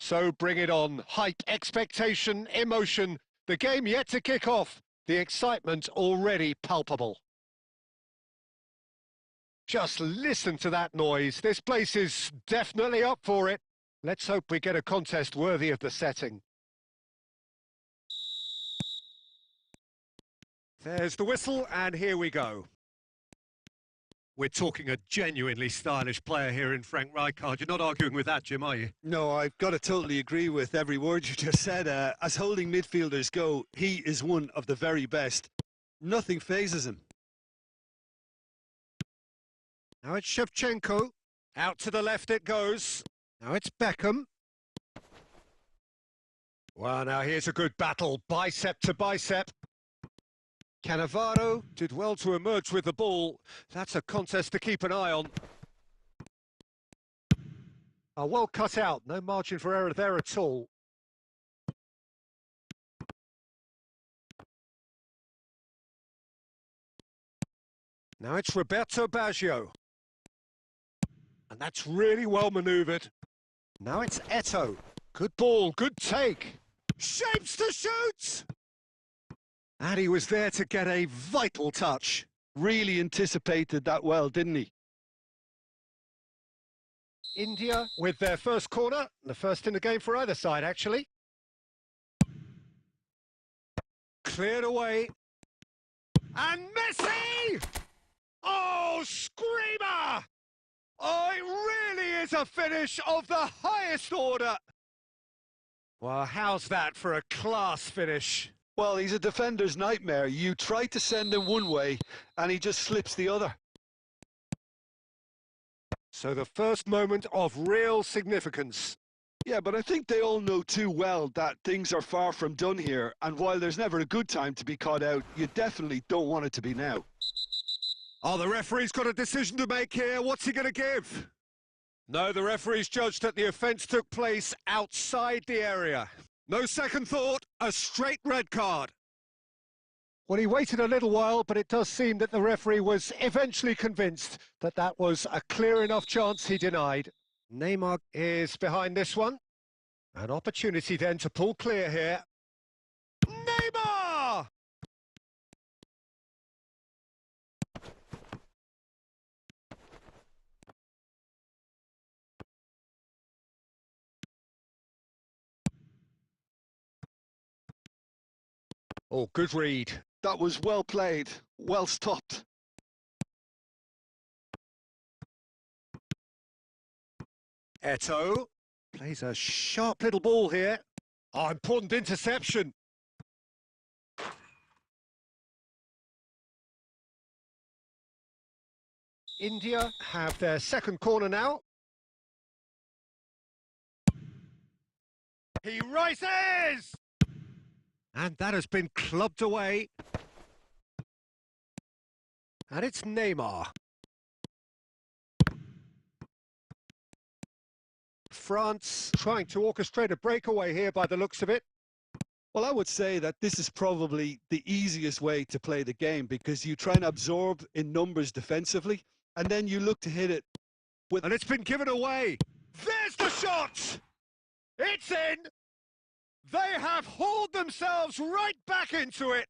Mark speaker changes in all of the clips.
Speaker 1: So bring it on. Hype, expectation, emotion. The game yet to kick off. The excitement already palpable. Just listen to that noise. This place is definitely up for it. Let's hope we get a contest worthy of the setting. There's the whistle, and here we go. We're talking a genuinely stylish player here in Frank Rijkaard. You're not arguing with that, Jim, are you?
Speaker 2: No, I've got to totally agree with every word you just said. As holding midfielders go, he is one of the very best. Nothing phases him.
Speaker 1: Now it's Shevchenko. Out to the left it goes. Now it's Beckham. Well, now here's a good battle, bicep to bicep. Cannavaro did well to emerge with the ball. That's a contest to keep an eye on. Well cut out, no margin for error there at all. Now it's Roberto Baggio. And that's really well manoeuvred. Now it's Eto'o. Good ball, good take. Shapes to shoot! And he was there to get a vital touch.
Speaker 2: Really anticipated that well, didn't he?
Speaker 1: India with their first corner. The first in the game for either side, actually. Cleared away. And Messi! Oh, screamer! Oh, it really is a finish of the highest order. Well, how's that for a class finish?
Speaker 2: Well, he's a defender's nightmare. You try to send him one way, and he just slips the other.
Speaker 1: So the first moment of real significance.
Speaker 2: Yeah, but I think they all know too well that things are far from done here, and while there's never a good time to be caught out, you definitely don't want it to be now.
Speaker 1: Oh, the referee's got a decision to make here. What's he going to give? No, the referee's judged that the offence took place outside the area. No second thought, a straight red card. Well, he waited a little while, but it does seem that the referee was eventually convinced that that was a clear enough chance he denied. Neymar is behind this one. An opportunity then to pull clear here. Neymar! Oh, good read.
Speaker 2: That was well played, well stopped.
Speaker 1: Eto'o plays a sharp little ball here. Oh, important interception. India have their second corner now. He rises! And that has been clubbed away. And it's Neymar. France trying to orchestrate a breakaway here by the looks of it.
Speaker 2: Well, I would say that this is probably the easiest way to play the game because you try and absorb in numbers defensively, and then you look to hit it with...
Speaker 1: And it's been given away. There's the shot! It's in! They have hauled themselves right back into it.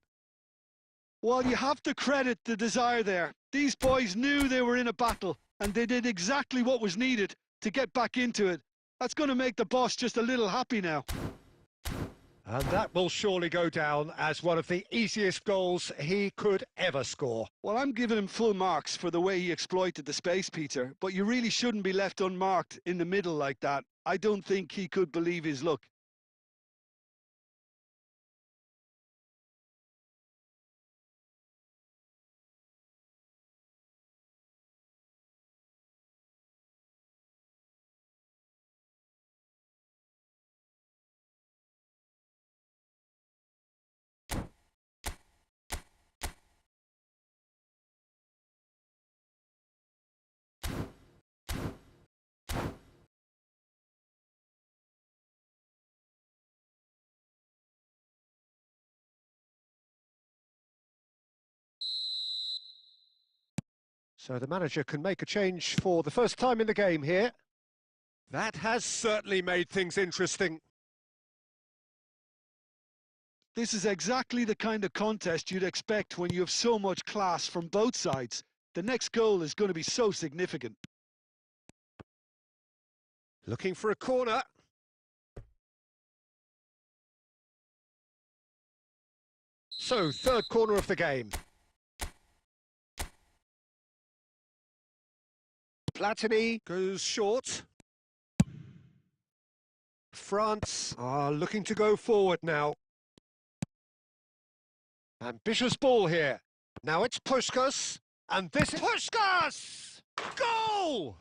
Speaker 2: Well, you have to credit the desire there. These boys knew they were in a battle, and they did exactly what was needed to get back into it. That's going to make the boss just a little happy now.
Speaker 1: And that will surely go down as one of the easiest goals he could ever score.
Speaker 2: Well, I'm giving him full marks for the way he exploited the space, Peter, but you really shouldn't be left unmarked in the middle like that. I don't think he could believe his luck.
Speaker 1: So the manager can make a change for the first time in the game here. That has certainly made things interesting.
Speaker 2: This is exactly the kind of contest you'd expect when you have so much class from both sides. The next goal is going to be so significant.
Speaker 1: Looking for a corner. So, third corner of the game. Platini goes short. France are looking to go forward now. Ambitious ball here. Now it's Puskás, and this is Puskás! Goal!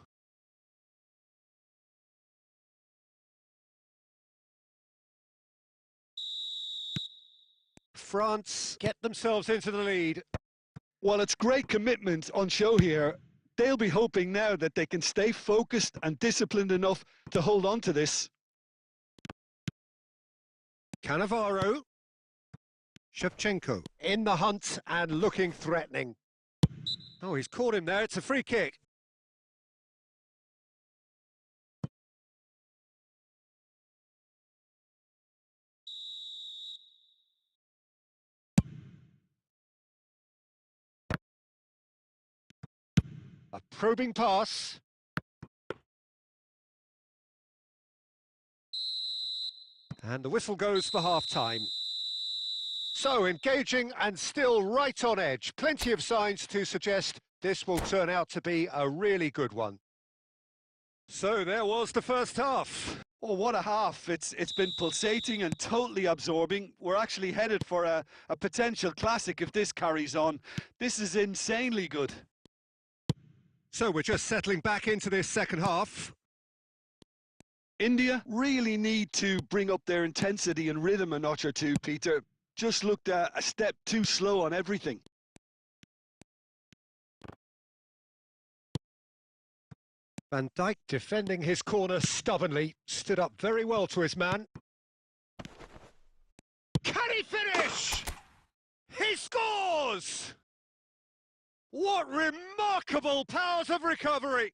Speaker 1: France get themselves into the lead.
Speaker 2: Well, it's great commitment on show here. They'll be hoping now that they can stay focused and disciplined enough to hold on to this.
Speaker 1: Cannavaro. Shevchenko in the hunt and looking threatening. Oh, he's caught him there. It's a free kick. A probing pass. And the whistle goes for half-time. So, engaging and still right on edge. Plenty of signs to suggest this will turn out to be a really good one. So, there was the first half.
Speaker 2: Oh, what a half. It's been pulsating and totally absorbing. We're actually headed for a potential classic if this carries on. This is insanely good.
Speaker 1: So, we're just settling back into this second half.
Speaker 2: India really need to bring up their intensity and rhythm a notch or two, Peter. Just looked a step too slow on everything.
Speaker 1: Van Dijk defending his corner stubbornly, stood up very well to his man. Can he finish? He scores! What remarkable powers of recovery!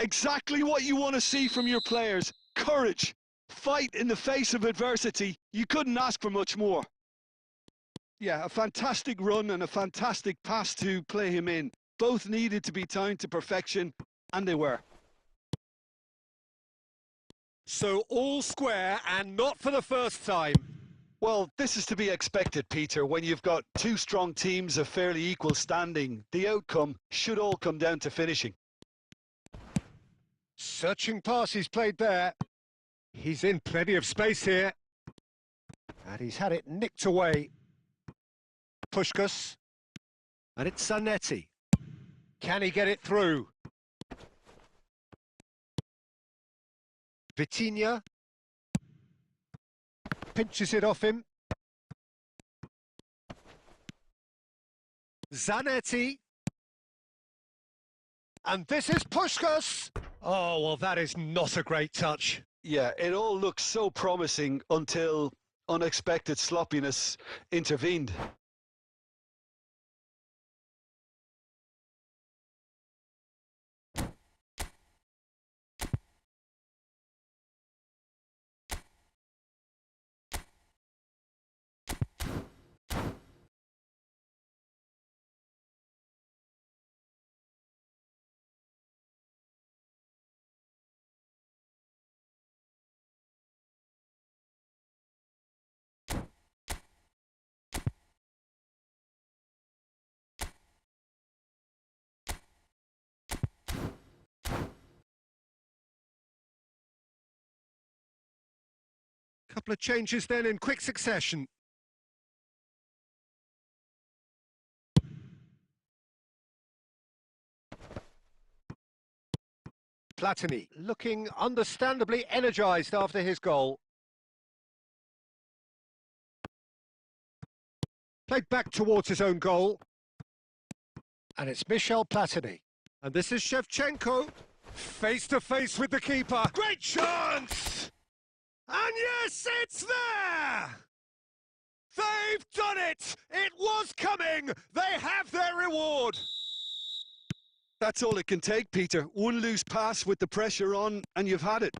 Speaker 2: Exactly what you want to see from your players. Courage. Fight in the face of adversity. You couldn't ask for much more. Yeah, a fantastic run and a fantastic pass to play him in. Both needed to be timed to perfection, and they were.
Speaker 1: So all square and not for the first time.
Speaker 2: Well, this is to be expected, Peter. When you've got two strong teams of fairly equal standing, the outcome should all come down to finishing.
Speaker 1: Searching pass he's played there. He's in plenty of space here. And he's had it nicked away. Puskás. And it's Zanetti. Can he get it through? Vitinha. Pinches it off him. Zanetti. And this is Puskás. Oh, well, that is not a great touch.
Speaker 2: Yeah, it all looks so promising until unexpected sloppiness intervened.
Speaker 1: Couple of changes then in quick succession. Platini looking understandably energised after his goal. Played back towards his own goal. And it's Michel Platini. And this is Shevchenko. Face to face with the keeper. Great chance! And yes, it's there! They've done it! It was coming! They have their reward!
Speaker 2: That's all it can take, Peter. One loose pass with the pressure on, and you've had it.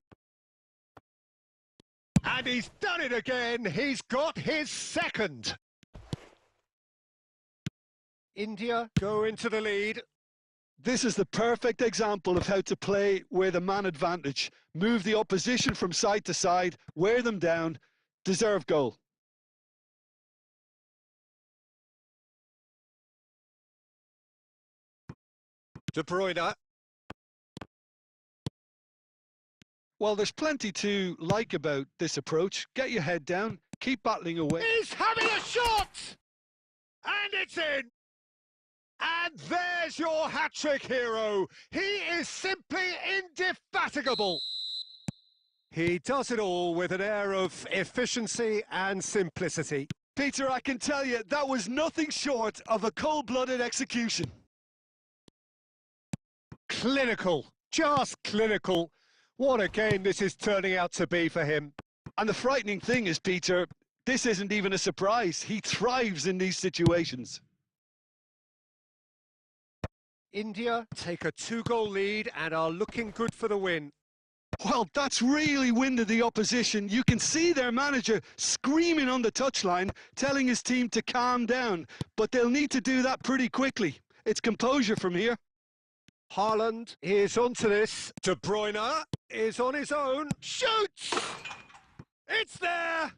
Speaker 1: And he's done it again. He's got his second. India go into the lead.
Speaker 2: This is the perfect example of how to play with a man advantage. Move the opposition from side to side, wear them down, deserve goal.
Speaker 1: De Bruyne.
Speaker 2: Well, there's plenty to like about this approach. Get your head down, keep battling away.
Speaker 1: He's having a shot! And it's in! And there's your hat-trick hero. He is simply indefatigable. He does it all with an air of efficiency and simplicity.
Speaker 2: Peter, I can tell you, that was nothing short of a cold-blooded execution.
Speaker 1: Clinical, just clinical. What a game this is turning out to be for him.
Speaker 2: And the frightening thing is, Peter, this isn't even a surprise. He thrives in these situations.
Speaker 1: India take a 2-goal lead and are looking good for the win.
Speaker 2: Well, that's really winded the opposition. You can see their manager screaming on the touchline, telling his team to calm down. But they'll need to do that pretty quickly. It's composure from here.
Speaker 1: Haaland is onto this. De Bruyne is on his own. Shoots! It's there!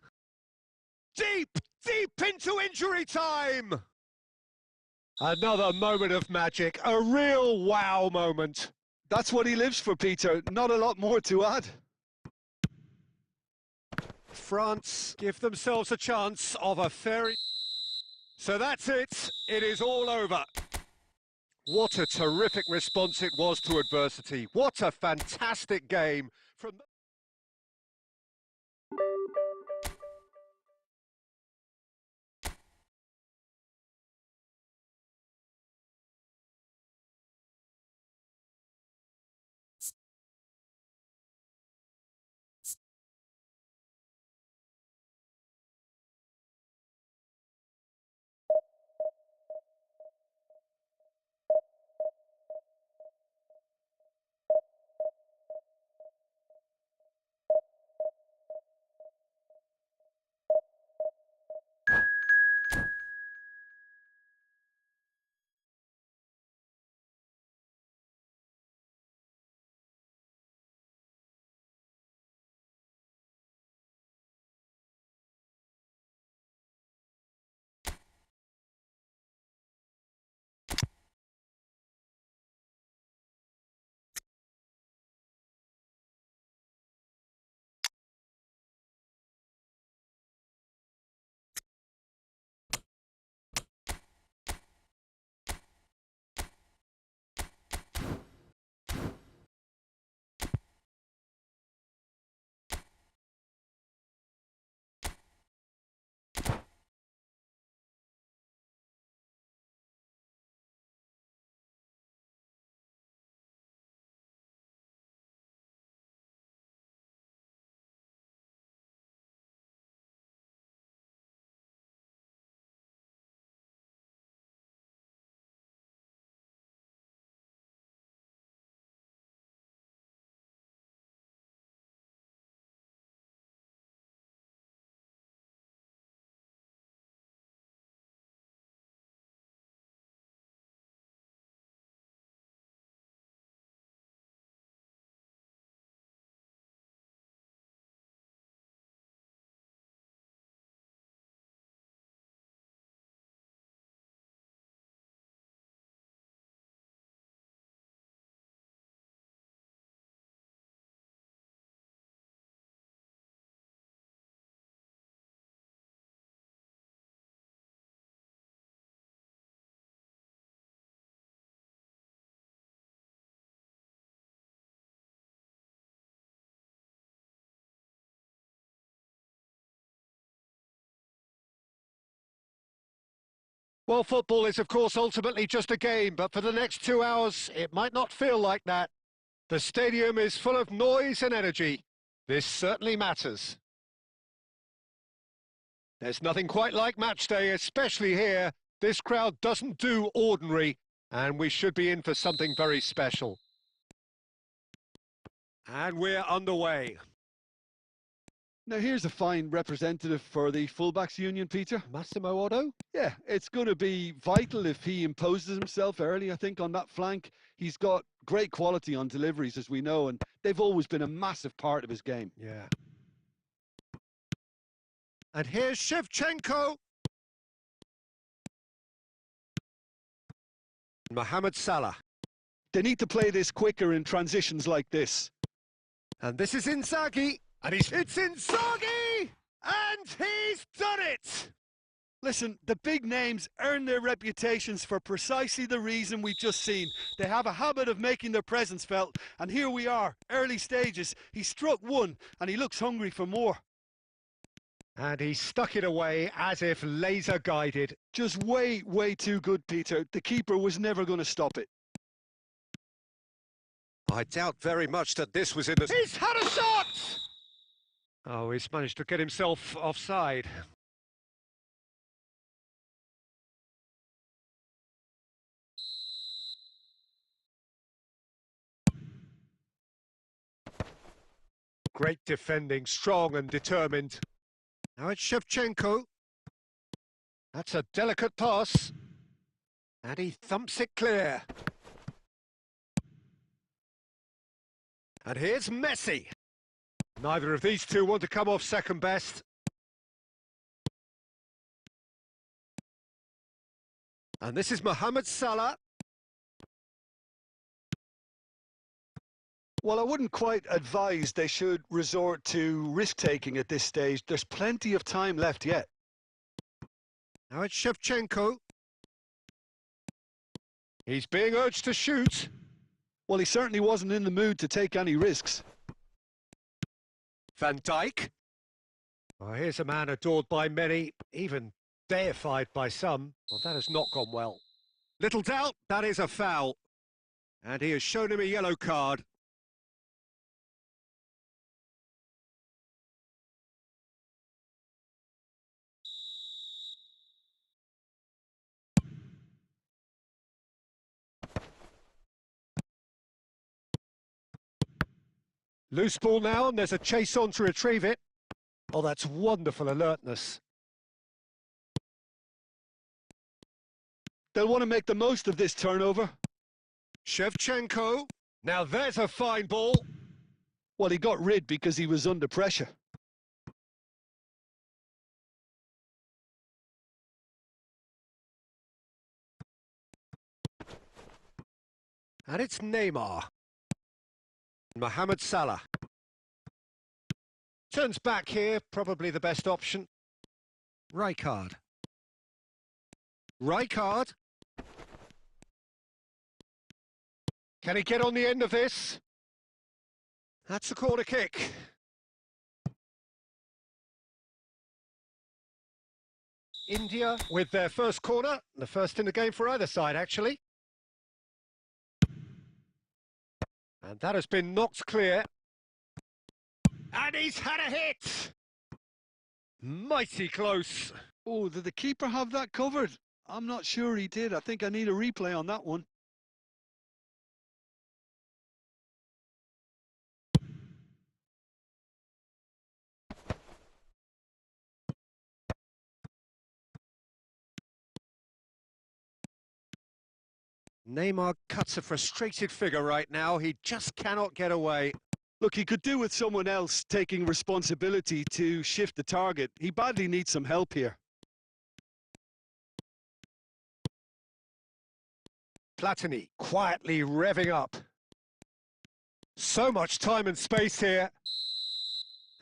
Speaker 1: Deep, deep into injury time! Another moment of magic, a real wow moment.
Speaker 2: That's what he lives for, Peter. Not a lot more to add.
Speaker 1: France give themselves a chance of a fairy... So that's it. It is all over. What a terrific response it was to adversity. What a fantastic game from... Well, football is, of course, ultimately just a game, but for the next 2 hours, it might not feel like that. The stadium is full of noise and energy. This certainly matters. There's nothing quite like match day, especially here. This crowd doesn't do ordinary. And we should be in for something very special. And we're underway.
Speaker 2: Now here's a fine representative for the fullbacks union, Peter.
Speaker 1: Massimo Otto?
Speaker 2: Yeah, it's going to be vital if he imposes himself early, I think, on that flank. He's got great quality on deliveries, as we know, and they've always been a massive part of his game.
Speaker 1: Yeah. And here's Shevchenko. Mohamed Salah.
Speaker 2: They need to play this quicker in transitions like this.
Speaker 1: And this is Inzaghi. And it's Inzaghi! And he's done it!
Speaker 2: Listen, the big names earn their reputations for precisely the reason we've just seen. They have a habit of making their presence felt, and here we are, early stages. He struck one, and he looks hungry for more.
Speaker 1: And he stuck it away as if laser-guided.
Speaker 2: Just way, way too good, Peter. The keeper was never going to stop it.
Speaker 1: I doubt very much that this was in the... He's had a shot! Oh, he's managed to get himself offside. Great defending, strong and determined. Now it's Shevchenko. That's a delicate pass. And he thumps it clear. And here's Messi. Neither of these two want to come off second best. And this is Mohamed Salah.
Speaker 2: Well, I wouldn't quite advise they should resort to risk-taking at this stage. There's plenty of time left yet.
Speaker 1: Now it's Shevchenko. He's being urged to shoot.
Speaker 2: Well, he certainly wasn't in the mood to take any risks.
Speaker 1: Van Dijk. Oh, here's a man adored by many, even deified by some. Well, that has not gone well. Little doubt, that is a foul. And he has shown him a yellow card. Loose ball now, and there's a chase on to retrieve it. Oh, that's wonderful alertness.
Speaker 2: They'll want to make the most of this turnover.
Speaker 1: Shevchenko. Now there's a fine ball.
Speaker 2: Well, he got rid because he was under pressure.
Speaker 1: And it's Neymar. Mohamed Salah. Turns back here, probably the best option. Rijkaard. Rijkaard. Can he get on the end of this? That's a corner kick. India with their first corner, the first in the game for either side, actually. And that has been knocked clear. And he's had a hit! Mighty close.
Speaker 2: Oh, did the keeper have that covered? I'm not sure he did. I think I need a replay on that one.
Speaker 1: Neymar cuts a frustrated figure right now. He just cannot get away.
Speaker 2: Look, he could do with someone else taking responsibility to shift the target. He badly needs some help here.
Speaker 1: Platini quietly revving up. So much time and space here.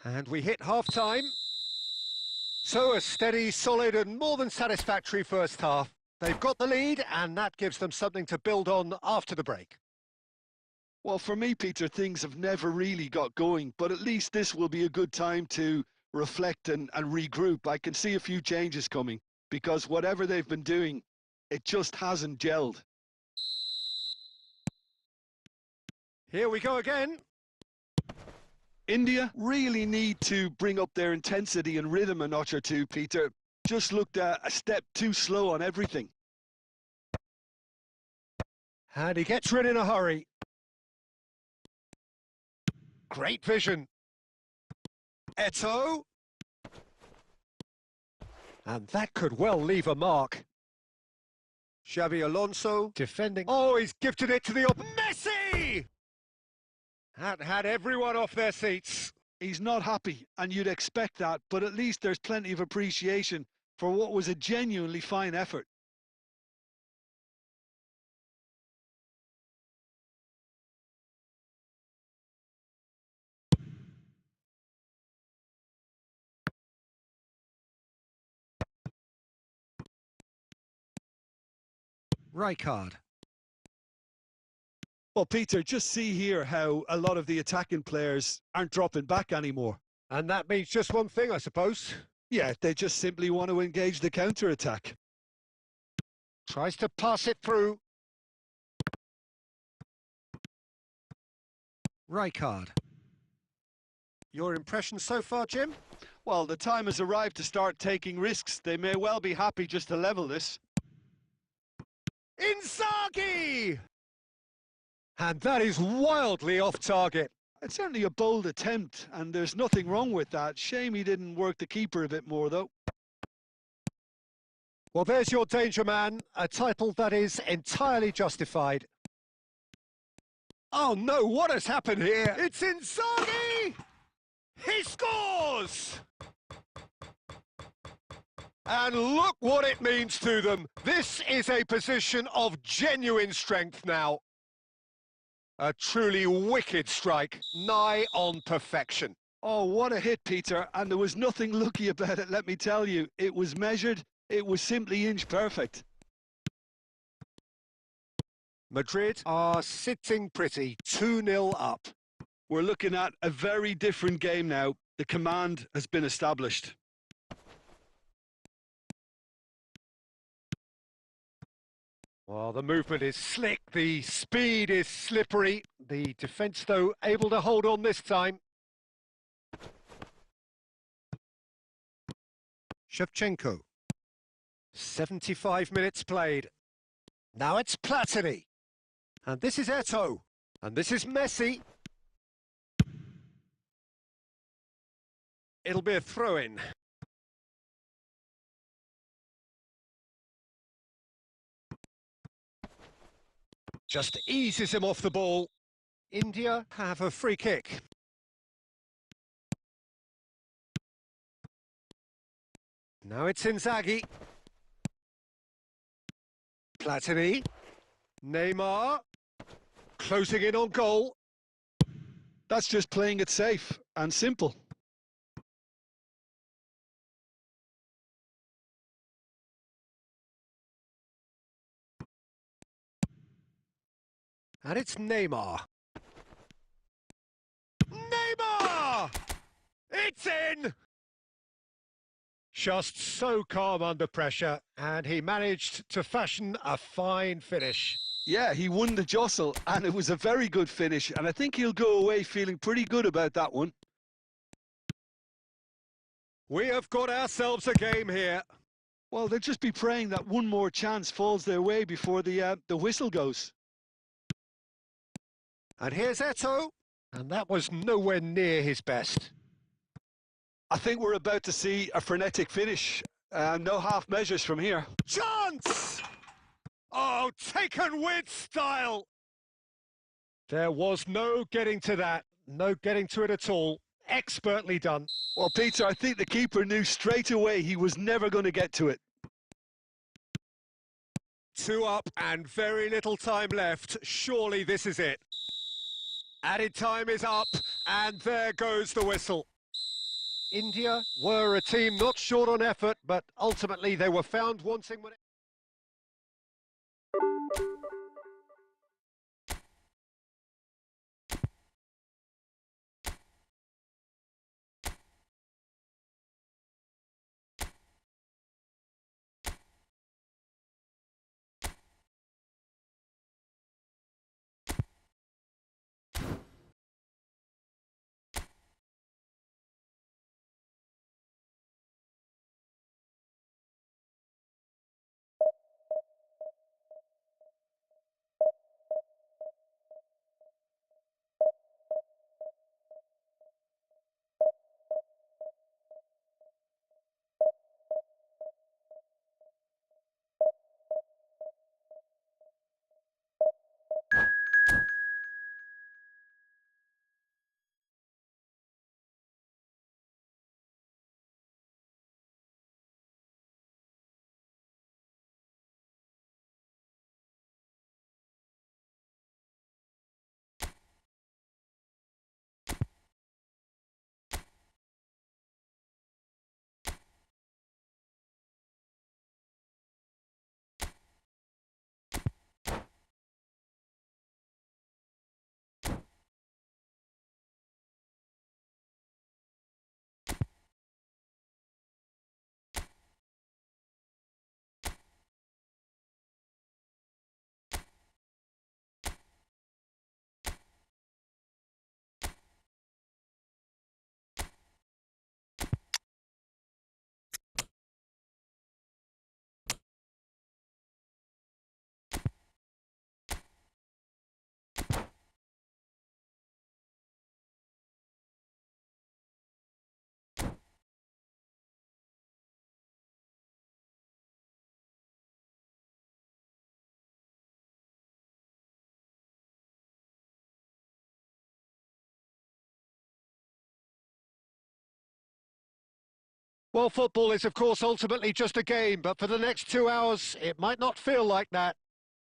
Speaker 1: And we hit half-time. So a steady, solid and more than satisfactory first half. They've got the lead and that gives them something to build on after the break.
Speaker 2: Well, for me, Peter, things have never really got going, but at least this will be a good time to reflect and regroup. I can see a few changes coming because whatever they've been doing, it just hasn't gelled.
Speaker 1: Here we go again.
Speaker 2: India really need to bring up their intensity and rhythm a notch or two, Peter. Just looked a step too slow on everything.
Speaker 1: And he gets rid in a hurry. Great vision. Eto'o. And that could well leave a mark. Xabi Alonso defending. Oh, he's gifted it to the Messi! That had everyone off their seats.
Speaker 2: He's not happy, and you'd expect that, but at least there's plenty of appreciation for what was a genuinely fine effort.
Speaker 1: Rijkaard.
Speaker 2: Well, Peter, just see here how a lot of the attacking players aren't dropping back anymore.
Speaker 1: And that means just one thing, I suppose.
Speaker 2: Yeah, they just simply want to engage the counter-attack.
Speaker 1: Tries to pass it through. Rijkaard. Your impression so far, Jim?
Speaker 2: Well, the time has arrived to start taking risks. They may well be happy just to level this.
Speaker 1: Inzaghi! And that is wildly off target.
Speaker 2: It's certainly a bold attempt, and there's nothing wrong with that. Shame he didn't work the keeper a bit more, though.
Speaker 1: Well, there's your danger man, a title that is entirely justified. Oh no, what has happened here? It's Inzaghi! He scores! And look what it means to them. This is a position of genuine strength now. A truly wicked strike, nigh on perfection.
Speaker 2: Oh, what a hit, Peter, and there was nothing lucky about it, let me tell you. It was measured, it was simply inch perfect.
Speaker 1: Madrid are sitting pretty, 2-0 up.
Speaker 2: We're looking at a very different game now. The command has been established.
Speaker 1: Well, the movement is slick, the speed is slippery. The defence, though, able to hold on this time. Shevchenko. 75 minutes played. Now it's Platini. And this is Eto'o. And this is Messi. It'll be a throw-in. Just eases him off the ball. India have a free kick. Now it's Inzaghi. Platini. Neymar. Closing in on goal.
Speaker 2: That's just playing it safe and simple.
Speaker 1: And it's Neymar. Neymar! It's in! Just so calm under pressure, and he managed to fashion a fine finish.
Speaker 2: Yeah, he won the jostle, and it was a very good finish, and I think he'll go away feeling pretty good about that one.
Speaker 1: We have got ourselves a game here.
Speaker 2: Well, they'll just be praying that one more chance falls their way before the whistle goes.
Speaker 1: And here's Eto'o, and that was nowhere near his best.
Speaker 2: I think we're about to see a frenetic finish. No half measures from here.
Speaker 1: Chance! Oh, taken with style! There was no getting to that, no getting to it at all. Expertly done.
Speaker 2: Well, Peter, I think the keeper knew straight away he was never going to get to it.
Speaker 1: 2 up and very little time left. Surely this is it. Added time is up, and there goes the whistle. India were a team not short on effort, but ultimately they were found wanting when Well, football is, of course, ultimately just a game, but for the next 2 hours, it might not feel like that.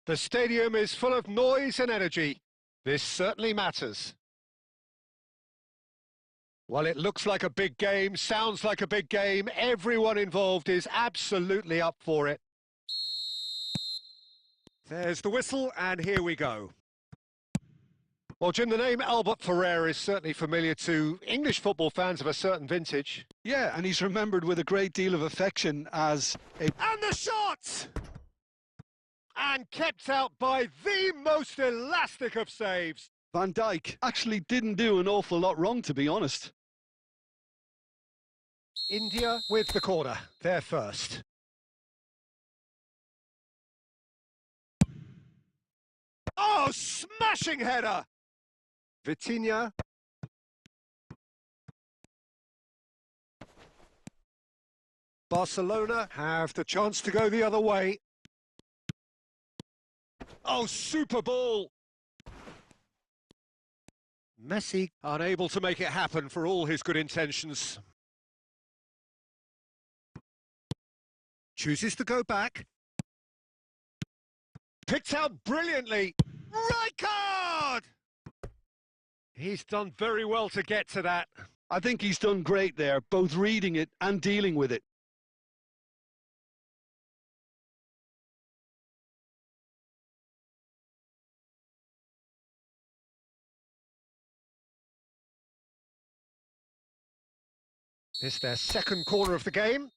Speaker 1: The stadium is full of noise and energy. This certainly matters. Well, it looks like a big game, sounds like a big game. Everyone involved is absolutely up for it. There's the whistle, and here we go. Well, Jim, the name Albert Ferrer is certainly familiar to English football fans of a certain vintage.
Speaker 2: Yeah, and he's remembered with a great deal of affection as a...
Speaker 1: And the shot! And kept out by the most elastic of saves.
Speaker 2: Van Dijk actually didn't do an awful lot wrong, to be honest.
Speaker 1: India with the corner. They're first. Oh, smashing header! Vitinha. Barcelona have the chance to go the other way. Oh, super ball! Messi unable to make it happen for all his good intentions. Chooses to go back. Picked out brilliantly. Rijkaard! He's done very well to get to that.
Speaker 2: I think he's done great there, both reading it and dealing with it.
Speaker 1: This is their second corner of the game.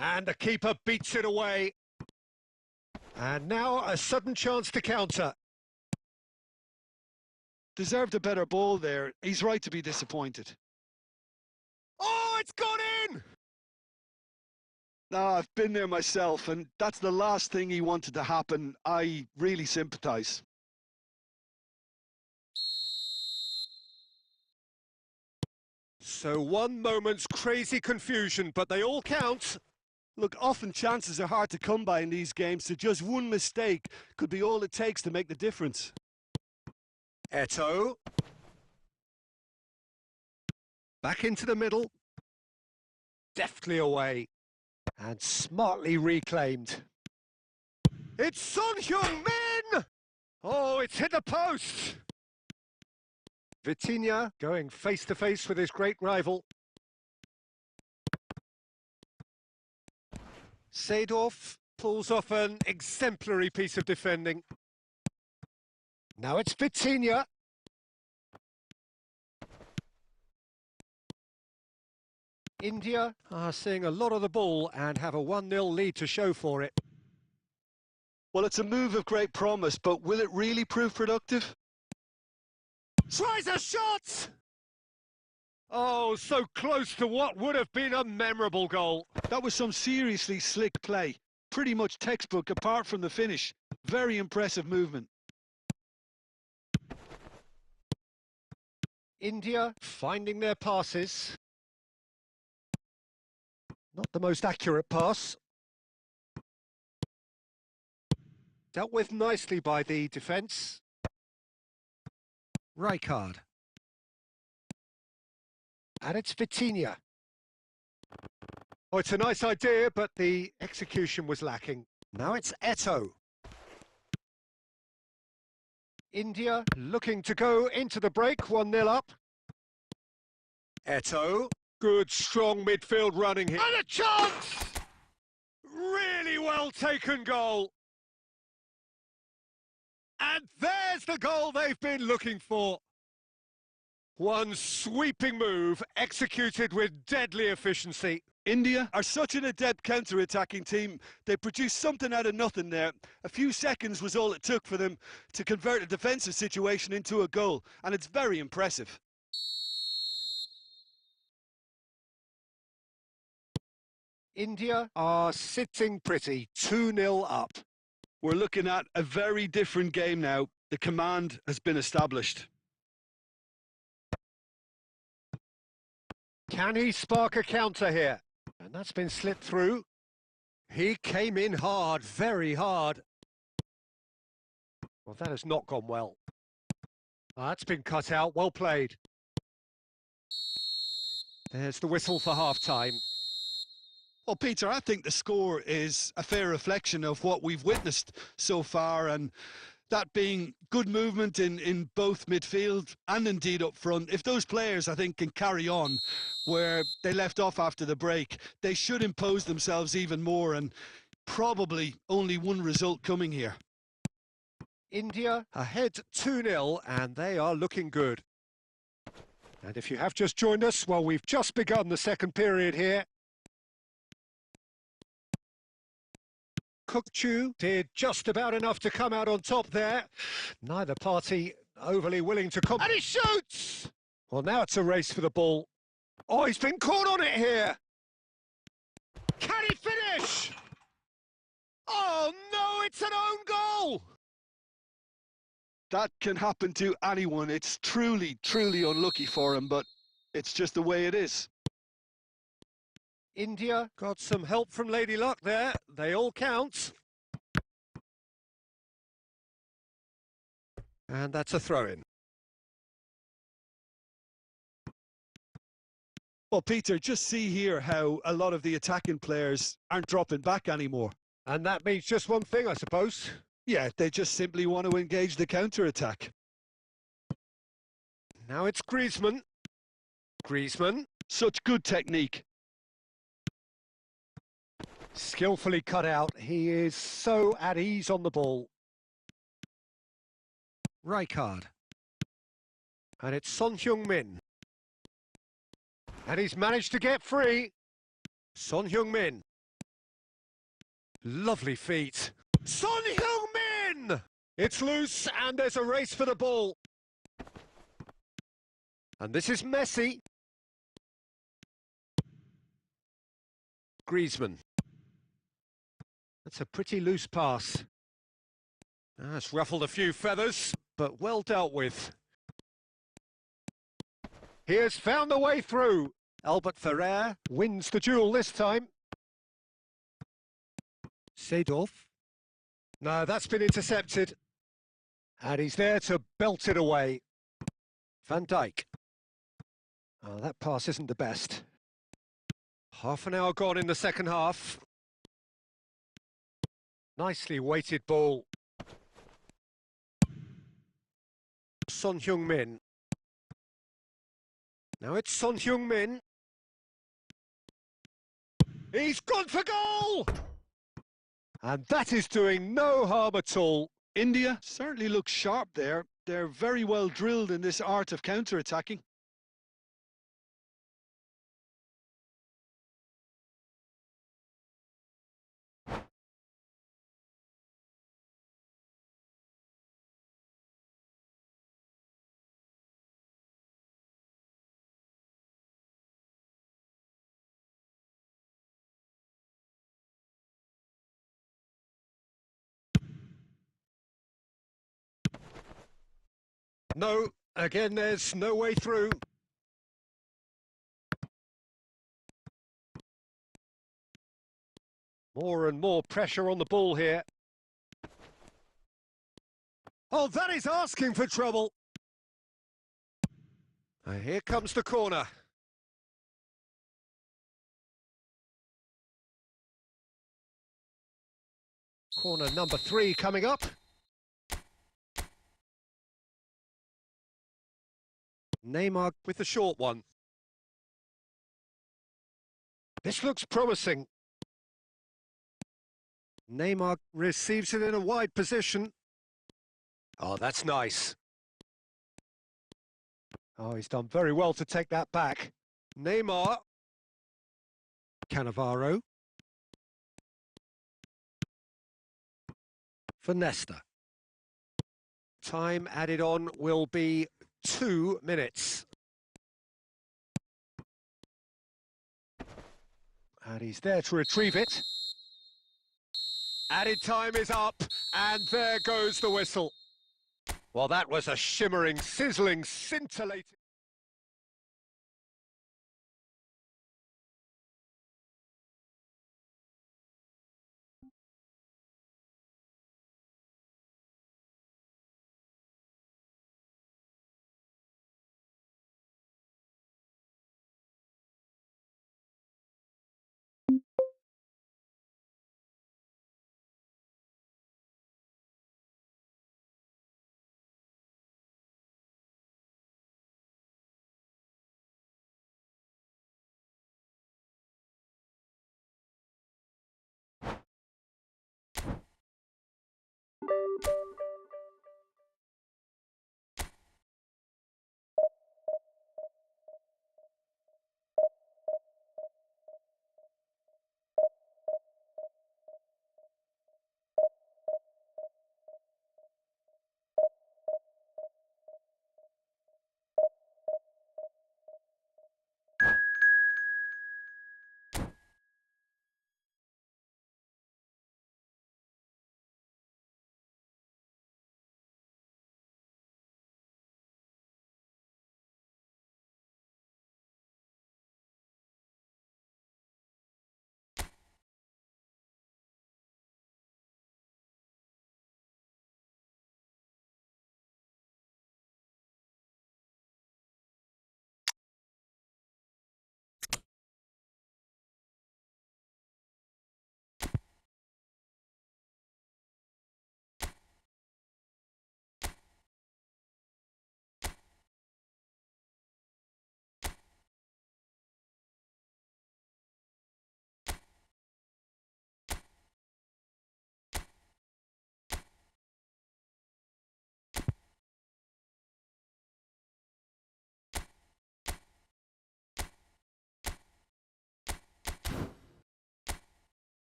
Speaker 1: And the keeper beats it away. And now a sudden chance to counter.
Speaker 2: Deserved a better ball there. He's right to be disappointed.
Speaker 1: Oh, it's gone in!
Speaker 2: No, I've been there myself, and that's the last thing he wanted to happen. I really sympathise.
Speaker 1: So one moment's crazy confusion, but they all count.
Speaker 2: Look, often chances are hard to come by in these games, so just one mistake could be all it takes to make the difference.
Speaker 1: Eto'o. Back into the middle. Deftly away. And smartly reclaimed. It's Son Heung-min! Oh, it's hit the post! Vitinha going face-to-face with his great rival. Seedorf pulls off an exemplary piece of defending. Now it's Vitinha. India are seeing a lot of the ball and have a 1-0 lead to show for it.
Speaker 2: Well, it's a move of great promise, but will it really prove productive?
Speaker 1: Tries a shot! Oh, so close to what would have been a memorable goal.
Speaker 2: That was some seriously slick play. Pretty much textbook apart from the finish. Very impressive movement.
Speaker 1: India finding their passes. Not the most accurate pass. Dealt with nicely by the defence. Rijkaard. And it's Vitinha. Oh, it's a nice idea, but the execution was lacking. Now it's Eto'o. India looking to go into the break, 1-0 up. Eto'o. Good, strong midfield running here. And a chance! Really well taken goal. And there's the goal they've been looking for. One sweeping move, executed with deadly efficiency.
Speaker 2: India are such an adept counter-attacking team. They produced something out of nothing there. A few seconds was all it took for them to convert a defensive situation into a goal, and it's very impressive.
Speaker 1: India are sitting pretty, 2-0 up.
Speaker 2: We're looking at a very different game now. The command has been established.
Speaker 1: Can he spark a counter here? And that's been slipped through. He came in hard, very hard. Well, that has not gone well. That's been cut out, well played. There's the whistle for half-time.
Speaker 2: Well, Peter, I think the score is a fair reflection of what we've witnessed so far, and that being good movement in both midfield and indeed up front. If those players, I think, can carry on where they left off after the break, they should impose themselves even more, and probably only one result coming here.
Speaker 1: India ahead 2-0, and they are looking good. And if you have just joined us, well, we've just begun the second period here. Kukchu did just about enough to come out on top there. Neither party overly willing to and he shoots! Well, now it's a race for the ball. Oh, he's been caught on it here. Can he finish? Oh, no, it's an own goal!
Speaker 2: That can happen to anyone. It's truly, truly unlucky for him, but it's just the way it is.
Speaker 1: India got some help from Lady Luck there. They all count. And that's a throw-in.
Speaker 2: Well, Peter, just see here how a lot of the attacking players aren't dropping back anymore.
Speaker 1: And that means just one thing, I suppose.
Speaker 2: Yeah, they just simply want to engage the counter-attack.
Speaker 1: Now it's Griezmann. Griezmann.
Speaker 2: Such good technique.
Speaker 1: Skillfully cut out. He is so at ease on the ball. Rijkaard. And it's Son Heung-min. And he's managed to get free. Son Heung-min. Lovely feet. Son Heung-min! It's loose and there's a race for the ball. And this is Messi. Griezmann. That's a pretty loose pass. That's ruffled a few feathers, but well dealt with. He has found the way through. Albert Ferrer wins the duel this time. Seedorf. No, that's been intercepted. And he's there to belt it away. Van Dijk. Oh, that pass isn't the best. Half an hour gone in the second half. Nicely weighted ball. Son Heung-min. Now it's Son Heung-min. He's gone for goal! And that is doing no harm at all.
Speaker 2: India certainly looks sharp there. They're very well drilled in this art of counter-attacking.
Speaker 1: No, again, there's no way through. More and more pressure on the ball here. Oh, that is asking for trouble. And here comes the corner. Corner number 3 coming up. Neymar with the short one. This looks promising. Neymar receives it in a wide position. Oh, that's nice. Oh, he's done very well to take that back. Neymar. Cannavaro. For Nesta. Time added on will be 2 minutes. And he's there to retrieve it. Added time is up, and there goes the whistle. Well, that was a shimmering, sizzling, scintillating...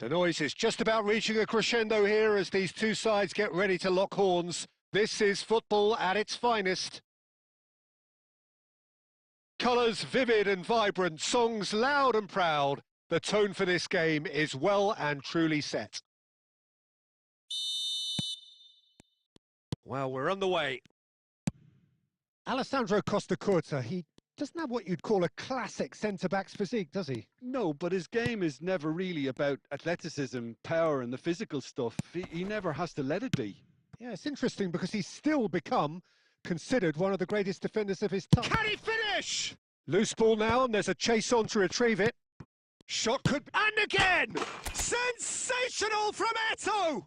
Speaker 1: The noise is just about reaching a crescendo here as these two sides get ready to lock horns. This is football at its finest. Colours vivid and vibrant, songs loud and proud. The tone for this game is well and truly set. Well, we're on the way. Alessandro Costa Curta, he doesn't have what you'd call a classic centre-back's physique, does he?
Speaker 2: No, but his game is never really about athleticism, power and the physical stuff. He never has to let it be.
Speaker 1: Yeah, it's interesting because he's still become considered one of the greatest defenders of his time. Can he finish? Loose ball now, and there's a chase on to retrieve it. Shot could... And again! Sensational from Eto'o!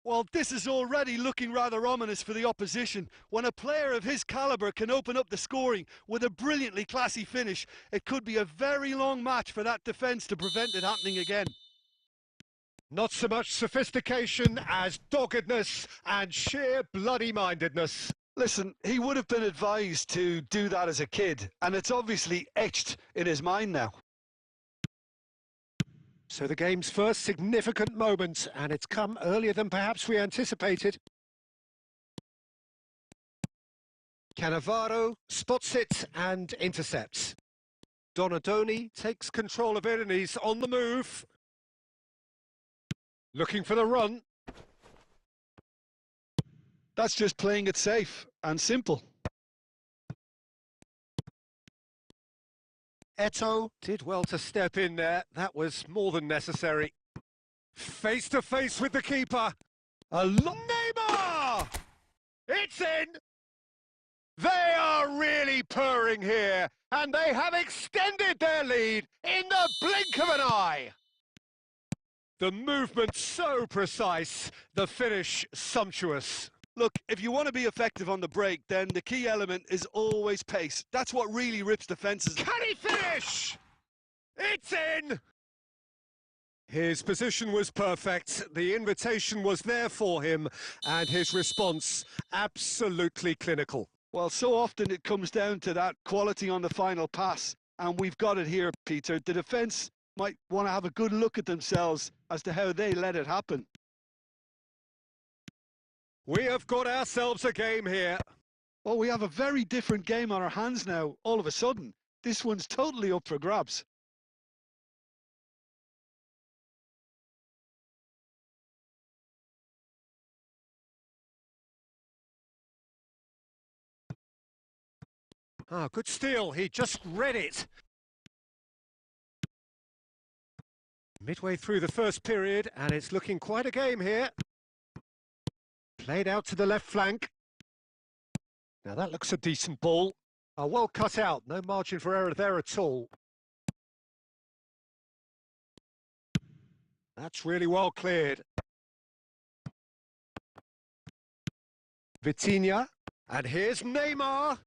Speaker 2: Well, this is already looking rather ominous for the opposition. When a player of his calibre can open up the scoring with a brilliantly classy finish, it could be a very long match for that defence to prevent it happening again.
Speaker 1: Not so much sophistication as doggedness and sheer bloody-mindedness.
Speaker 2: Listen, he would have been advised to do that as a kid, and it's obviously etched in his mind now.
Speaker 1: So the game's first significant moment, and it's come earlier than perhaps we anticipated. Cannavaro spots it and intercepts. Donadoni takes control of it and he's on the move. Looking for the run.
Speaker 2: That's just playing it safe and simple.
Speaker 1: Eto'o did well to step in there. That was more than necessary. Face to face with the keeper. Neymar! It's in! They are really purring here, and they have extended their lead in the blink of an eye. The movement so precise, the finish sumptuous.
Speaker 2: Look, if you want to be effective on the break, then the key element is always pace. That's what really rips defences.
Speaker 1: Can he finish? It's in! His position was perfect, the invitation was there for him, and his response absolutely clinical.
Speaker 2: Well, so often it comes down to that quality on the final pass, and we've got it here, Peter. The defence might want to have a good look at themselves as to how they let it happen.
Speaker 1: We have got ourselves a game here.
Speaker 2: Well, we have a very different game on our hands now, all of a sudden. This one's totally up for grabs.
Speaker 1: Ah, good steal. He just read it. Midway through the first period, and it's looking quite a game here. Played out to the left flank. Now that looks a decent ball. Well cut out, no margin for error there at all. That's really well cleared. Vitinha, and here's Neymar.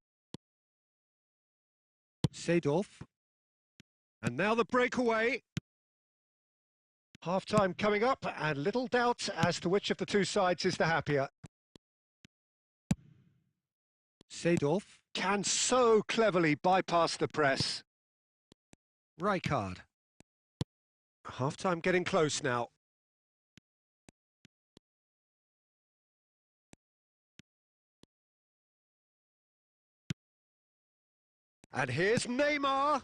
Speaker 1: Seedorf. And now the breakaway. Half-time coming up, and little doubt as to which of the two sides is the happier. Seedorf can so cleverly bypass the press. Rijkaard. Half-time getting close now. And here's Neymar.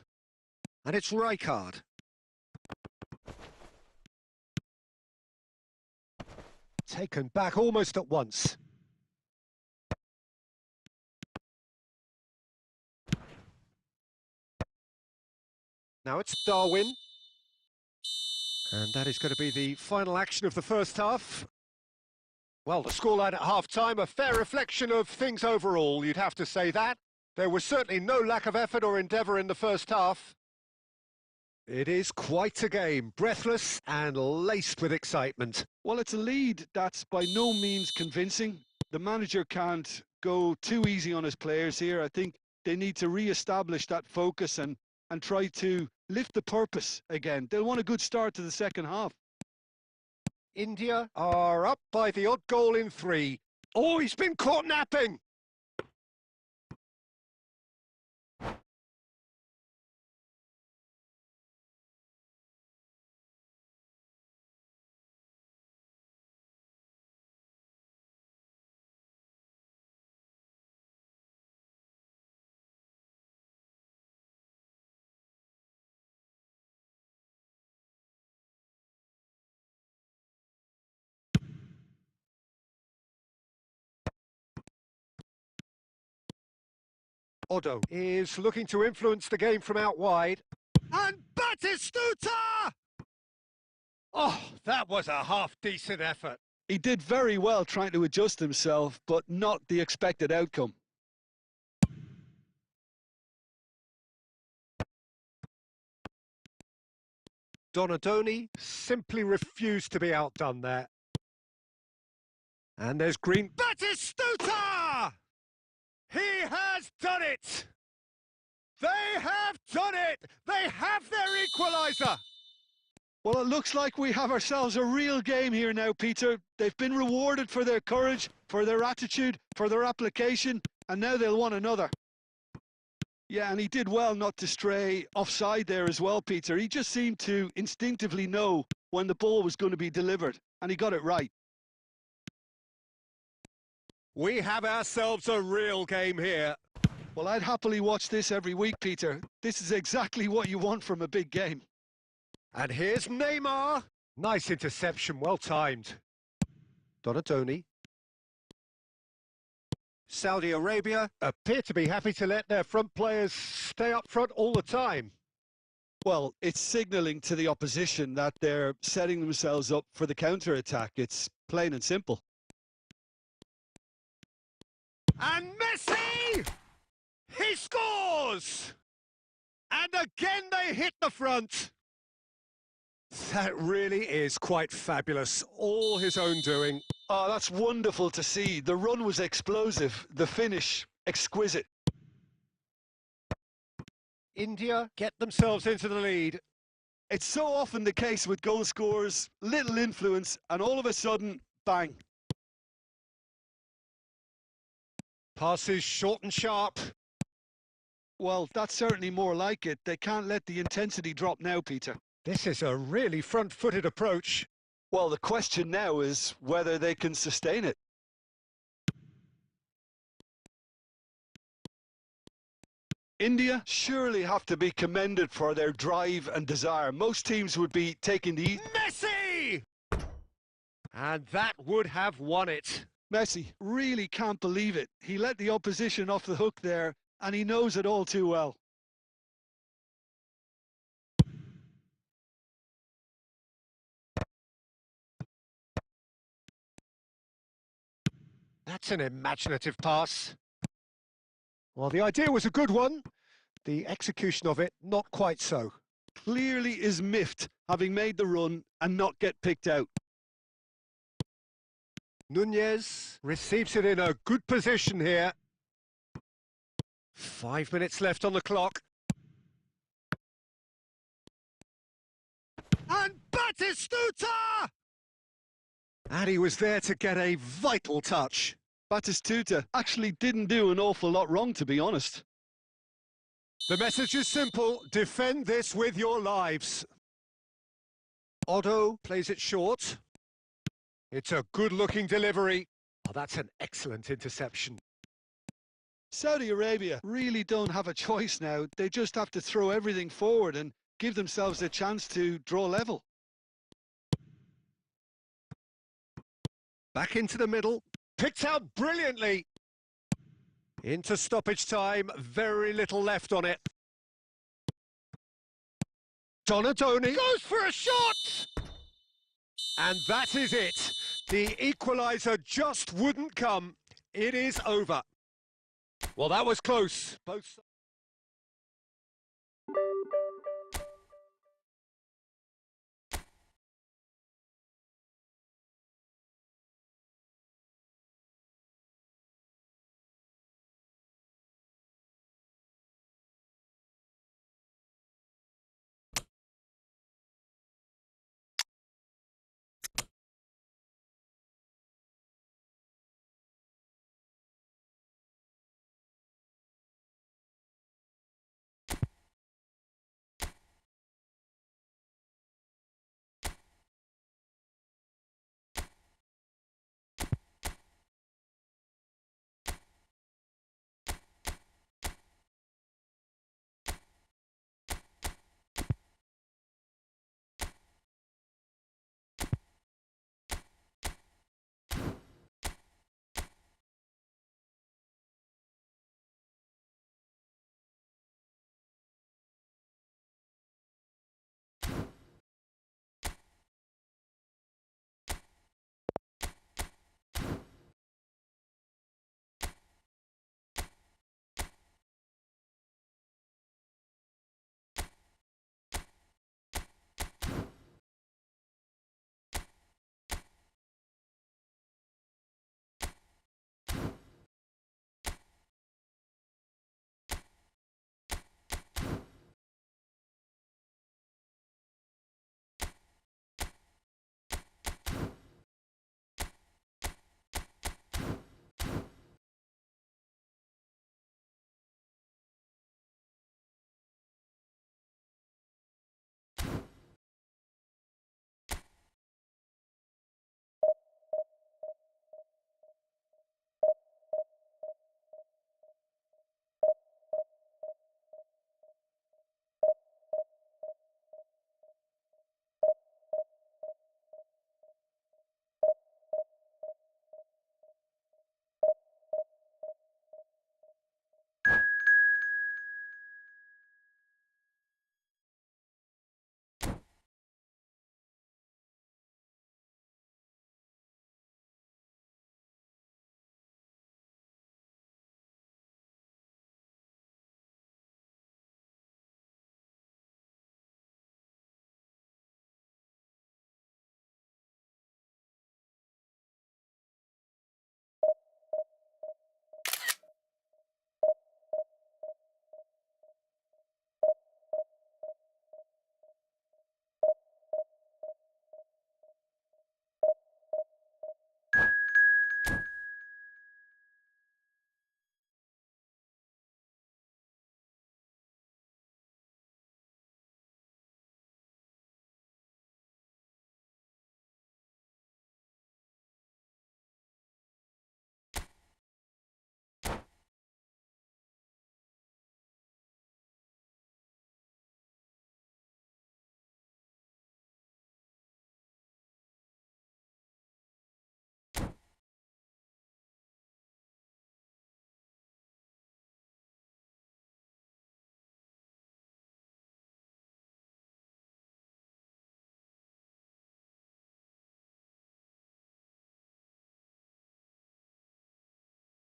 Speaker 1: And it's Rijkaard. Taken back almost at once. Now it's Darwin. And that is going to be the final action of the first half. Well, the scoreline at half-time, a fair reflection of things overall, you'd have to say that. There was certainly no lack of effort or endeavour in the first half. It is quite a game, breathless and laced with excitement.
Speaker 2: Well, it's a lead that's by no means convincing. The manager can't go too easy on his players here. I think they need to re-establish that focus and try to lift the purpose again. They'll want a good start to the second half.
Speaker 1: India are up by the odd goal in 3. Oh, he's been caught napping! Otto is looking to influence the game from out wide. And Batistuta! Oh, that was a half-decent effort.
Speaker 2: He did very well trying to adjust himself, but not the expected outcome.
Speaker 1: Donadoni simply refused to be outdone there. And there's Green. Batistuta! He has done it! They have done it! They have their equaliser!
Speaker 2: Well, it looks like we have ourselves a real game here now, Peter. They've been rewarded for their courage, for their attitude, for their application, and now they'll want another. Yeah, and he did well not to stray offside there as well, Peter. He just seemed to instinctively know when the ball was going to be delivered, and he got it right.
Speaker 1: We have ourselves a real game here.
Speaker 2: Well, I'd happily watch this every week, Peter. This is exactly what you want from a big game.
Speaker 1: And here's Neymar. Nice interception, well timed. Donadoni. Saudi Arabia appear to be happy to let their front players stay up front all the time.
Speaker 2: Well, it's signalling to the opposition that they're setting themselves up for the counter-attack. It's plain and simple.
Speaker 1: And Messi! He scores! And again they hit the front. That really is quite fabulous. All his own doing.
Speaker 2: Oh, that's wonderful to see. The run was explosive, the finish exquisite.
Speaker 1: India get themselves into the lead.
Speaker 2: It's so often the case with goal scorers, little influence, and all of a sudden, bang.
Speaker 1: Passes short and sharp.
Speaker 2: Well, that's certainly more like it. They can't let the intensity drop now, Peter.
Speaker 1: This is a really front-footed approach.
Speaker 2: Well, the question now is whether they can sustain it. India surely have to be commended for their drive and desire. Most teams would be taking the...
Speaker 1: Messi! And that would have won it.
Speaker 2: Messi really can't believe it. He let the opposition off the hook there, and he knows it all too well.
Speaker 1: That's an imaginative pass. Well, the idea was a good one. The execution of it, not quite so.
Speaker 2: Clearly is miffed, having made the run and not get picked out.
Speaker 1: Nunez receives it in a good position here. 5 minutes left on the clock. And Batistuta! And he was there to get a vital touch.
Speaker 2: Batistuta actually didn't do an awful lot wrong, to be honest.
Speaker 1: The message is simple. Defend this with your lives. Otto plays it short. It's a good-looking delivery. Oh, that's an excellent interception.
Speaker 2: Saudi Arabia really don't have a choice now. They just have to throw everything forward and give themselves a chance to draw level.
Speaker 1: Back into the middle. Picked out brilliantly. Into stoppage time. Very little left on it. Donadoni goes for a shot! And that is it. The equaliser just wouldn't come. It is over. Well, that was close. Both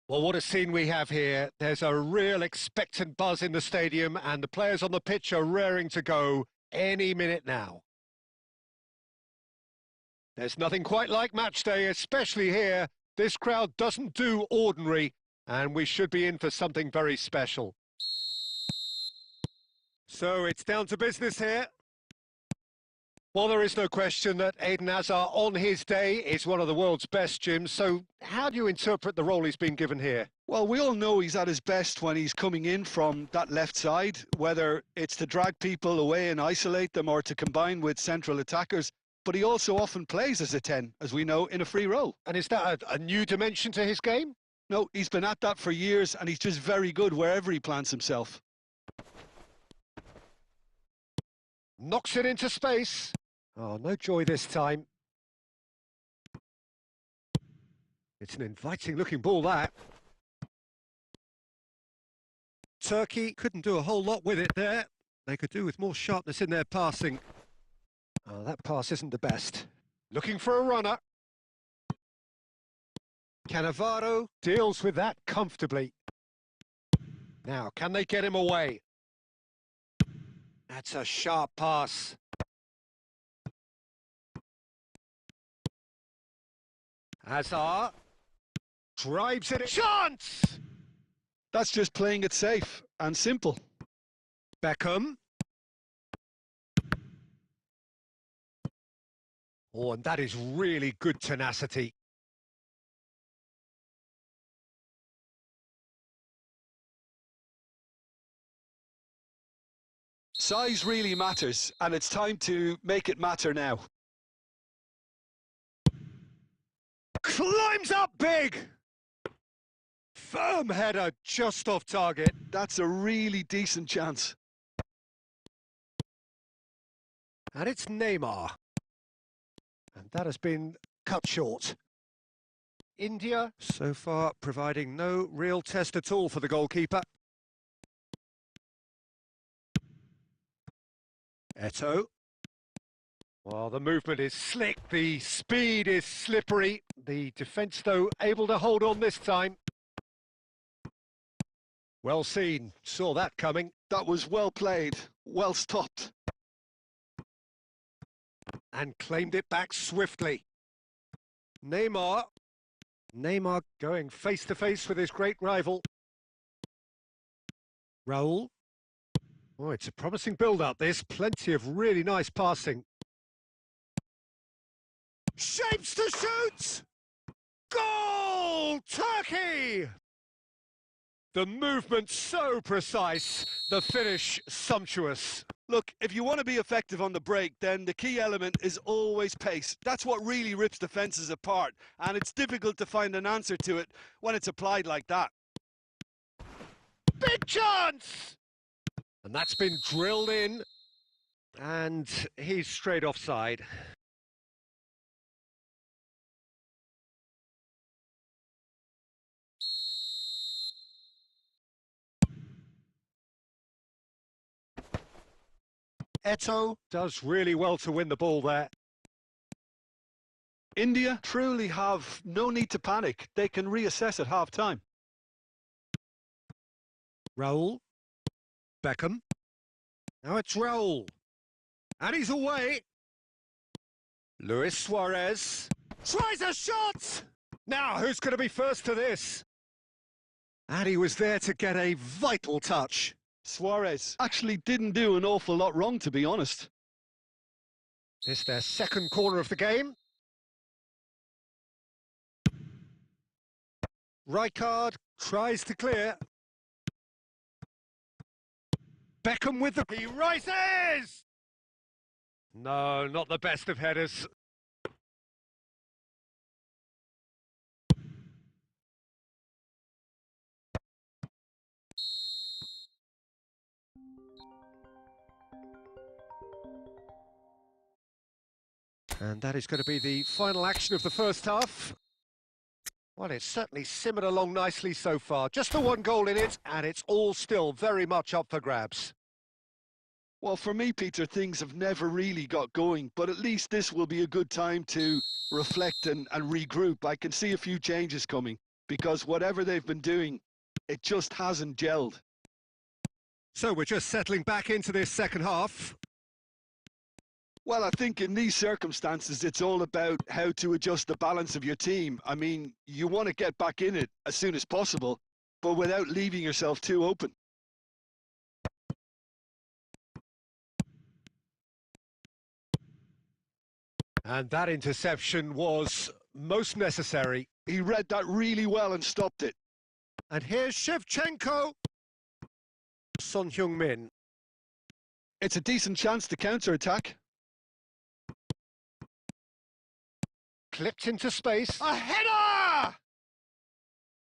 Speaker 1: Well, what a scene we have here. There's a real expectant buzz in the stadium, and the players on the pitch are raring to go any minute now. There's nothing quite like match day, especially here. This crowd doesn't do ordinary, and we should be in for something very special. So it's down to business here. Well, there is no question that Eden Hazard on his day is one of the world's best, Jim. So how do you interpret the role he's been given here?
Speaker 2: Well, we all know he's at his best when he's coming in from that left side, whether it's to drag people away and isolate them or to combine with central attackers. But he also often plays as a 10, as we know, in a free role.
Speaker 1: And is that a new dimension to his game?
Speaker 2: No, he's been at that for years, and he's just very good wherever he plants himself.
Speaker 1: Knocks it into space. Oh, no joy this time. It's an inviting-looking ball, that. Turkey couldn't do a whole lot with it there. They could do with more sharpness in their passing. Oh, that pass isn't the best. Looking for a runner. Cannavaro deals with that comfortably. Now, can they get him away? That's a sharp pass. Hazard drives it. Chance!
Speaker 2: That's just playing it safe and simple.
Speaker 1: Beckham. Oh, and that is really good tenacity.
Speaker 2: Size really matters, and it's time to make it matter now.
Speaker 1: Climbs up big! Firm header just off target.
Speaker 2: That's a really decent chance.
Speaker 1: And it's Neymar. And that has been cut short. India, so far, providing no real test at all for the goalkeeper. Eto'o. Well, the movement is slick, the speed is slippery. The defence, though, able to hold on this time. Well seen, saw that coming.
Speaker 2: That was well played, well stopped.
Speaker 1: And claimed it back swiftly. Neymar. Neymar going face-to-face with his great rival. Raul. Oh, it's a promising build-up, this. Plenty of really nice passing. Shapes to shoot! Goal! Turkey! The movement so precise, the finish sumptuous.
Speaker 2: Look, if you want to be effective on the break, then the key element is always pace. That's what really rips defences apart, and it's difficult to find an answer to it when it's applied like that.
Speaker 1: Big chance! And that's been drilled in, and he's straight offside. Eto'o does really well to win the ball there.
Speaker 2: India truly have no need to panic. They can reassess at half-time.
Speaker 1: Raul. Beckham. Now it's Raul. And he's away. Luis Suarez. Tries a shot! Now, who's going to be first to this? And he was there to get a vital touch.
Speaker 2: Suarez actually didn't do an awful lot wrong, to be honest.
Speaker 1: It's their second corner of the game. Rijkaard tries to clear. Beckham with the... He rises! No, not the best of headers. And that is going to be the final action of the first half. Well, it's certainly simmered along nicely so far. Just the one goal in it, and it's all still very much up for grabs.
Speaker 2: Well, for me, Peter, things have never really got going, but at least this will be a good time to reflect and regroup. I can see a few changes coming. because whatever they've been doing, it just hasn't gelled.
Speaker 1: So we're just settling back into this second half.
Speaker 2: Well, I think in these circumstances, it's all about how to adjust the balance of your team. I mean, you want to get back in it as soon as possible, but without leaving yourself too open.
Speaker 1: And that interception was most necessary.
Speaker 2: He read that really well and stopped it.
Speaker 1: And here's Shevchenko. Son Heung-min.
Speaker 2: It's a decent chance to counter-attack.
Speaker 1: Clipped into space. A header!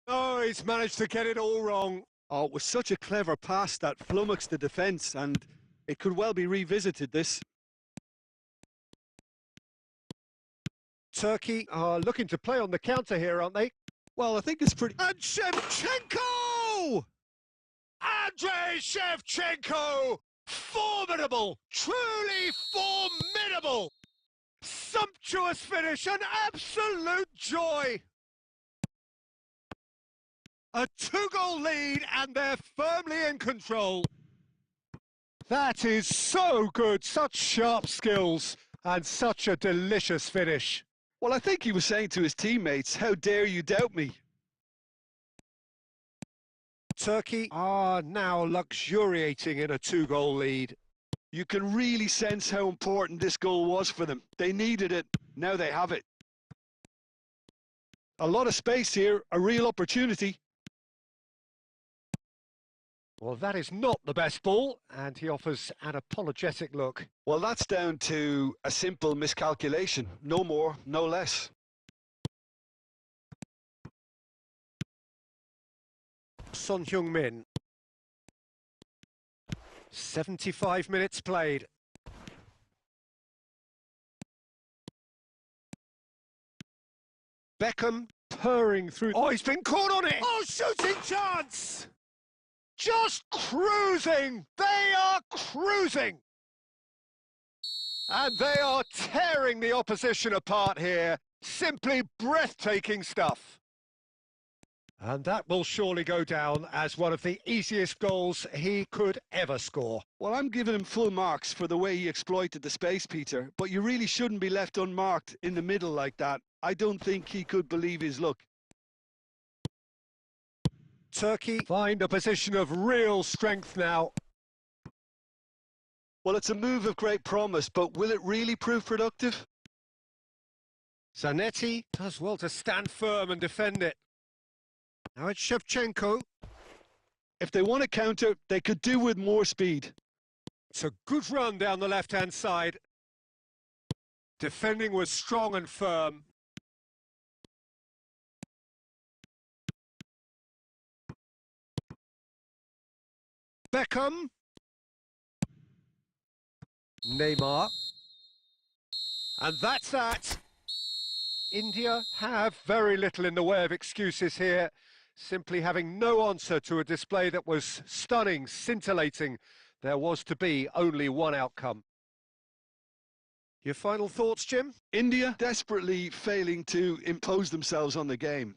Speaker 1: Oh, he's managed to get it all wrong.
Speaker 2: Oh, it was such a clever pass that flummoxed the defence, and it could well be revisited, this.
Speaker 1: Turkey are looking to play on the counter here, aren't they?
Speaker 2: Well, I think it's pretty...
Speaker 1: And Shevchenko! Andrei Shevchenko! Formidable! Truly formidable! Sumptuous finish, an absolute joy! A 2-goal lead and they're firmly in control. That is so good, such sharp skills and such a delicious finish.
Speaker 2: Well, I think he was saying to his teammates, how dare you doubt me?
Speaker 1: Turkey are now luxuriating in a 2-goal lead.
Speaker 2: You can really sense how important this goal was for them. They needed it, now they have it. A lot of space here, a real opportunity.
Speaker 1: Well, that is not the best ball, and he offers an apologetic look.
Speaker 2: Well, that's down to a simple miscalculation. No more, no less.
Speaker 1: Son Heung-min. 75 minutes played. Beckham purring through. Oh, he's been caught on it! Oh, shooting chance! Just cruising! They are cruising! And they are tearing the opposition apart here. Simply breathtaking stuff. And that will surely go down as one of the easiest goals he could ever score.
Speaker 2: Well, I'm giving him full marks for the way he exploited the space, Peter, but you really shouldn't be left unmarked in the middle like that. I don't think he could believe his luck.
Speaker 1: Turkey find a position of real strength now.
Speaker 2: Well, it's a move of great promise, but will it really prove productive?
Speaker 1: Zanetti does well to stand firm and defend it. Now it's Shevchenko.
Speaker 2: If they want to counter, they could do with more speed.
Speaker 1: It's a good run down the left-hand side. Defending was strong and firm. Beckham. Neymar. And that's that. India have very little in the way of excuses here, simply having no answer to a display that was stunning, scintillating. There was to be only one outcome. Your final thoughts, Jim?
Speaker 2: India desperately failing to impose themselves on the game.